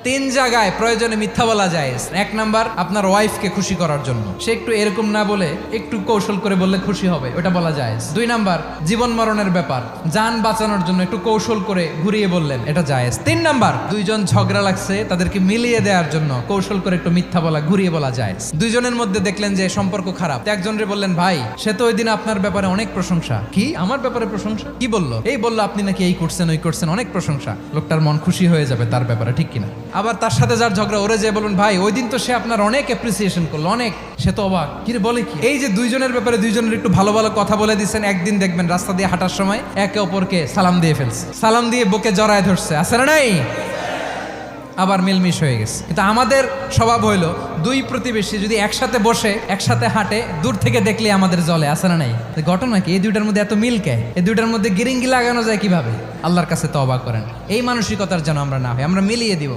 তিন জায়গায় প্রয়োজনে মিথ্যা বলা যায়। এক নাম্বার, আপনার ওয়াইফকে খুশি করার জন্য, সে একটু এরকম না বলে একটু কৌশল করে বললে খুশি হবে, ওটা বলা যায়। দুই নাম্বার, জীবন মরণের ব্যাপার, জান বাঁচানোর জন্য একটু কৌশল করে ঘুরিয়ে বললেন, এটা জায়েজ। তিন নাম্বার, দুইজন ঝগড়া লাগছে, তাদেরকে মিলিয়ে দেওয়ার জন্য কৌশল করে একটু মিথ্যা বলা, ঘুরিয়ে বলা যায়। দুইজনের মধ্যে দেখলেন যে সম্পর্ক খারাপ, একজনরে বললেন, ভাই সে তো ওই দিন আপনার ব্যাপারে অনেক প্রশংসা। কি আমার ব্যাপারে প্রশংসা? কি বললো? এই বললো আপনি নাকি এই করছেন ওই করছেন, অনেক প্রশংসা। লোকটার মন খুশি হয়ে যাবে তার ব্যাপারে, ঠিক কিনা? আবার তার সাথে যার ঝগড়া, ওরে যে বলুন, ভাই ওই দিন তো সে আপনার অনেক অ্যাপ্রিসিয়েশন করলো, অনেক, সে তো অবাক, কি রে বলে কি? এই যে দুইজনের ব্যাপারে দুইজনের একটু ভালো ভালো কথা বলে দিচ্ছেন, একদিন দেখবেন রাস্তা দিয়ে হাঁটার সময় একে অপরকে সালাম দিয়ে ফেলছে, সালাম দিয়ে বুকে জড়ায় ধরছে, আছে না নাই? আবার মিলমিশ হয়ে গেছে। কিন্তু আমাদের স্বভাব হইলো, দুই প্রতিবেশী যদি একসাথে বসে একসাথে হাঁটে, দূর থেকে দেখলে আমাদের জলে, আছে না নাই? ঘটনা কি? এই দুইটার মধ্যে এত মিল কে? এই দুইটার মধ্যে গিরিঙ্গি লাগানো যায় কিভাবে? আল্লাহর কাছে তওবা করেন, এই মানসিকতার যেন আমরা না হয়, আমরা মিলিয়ে দিব।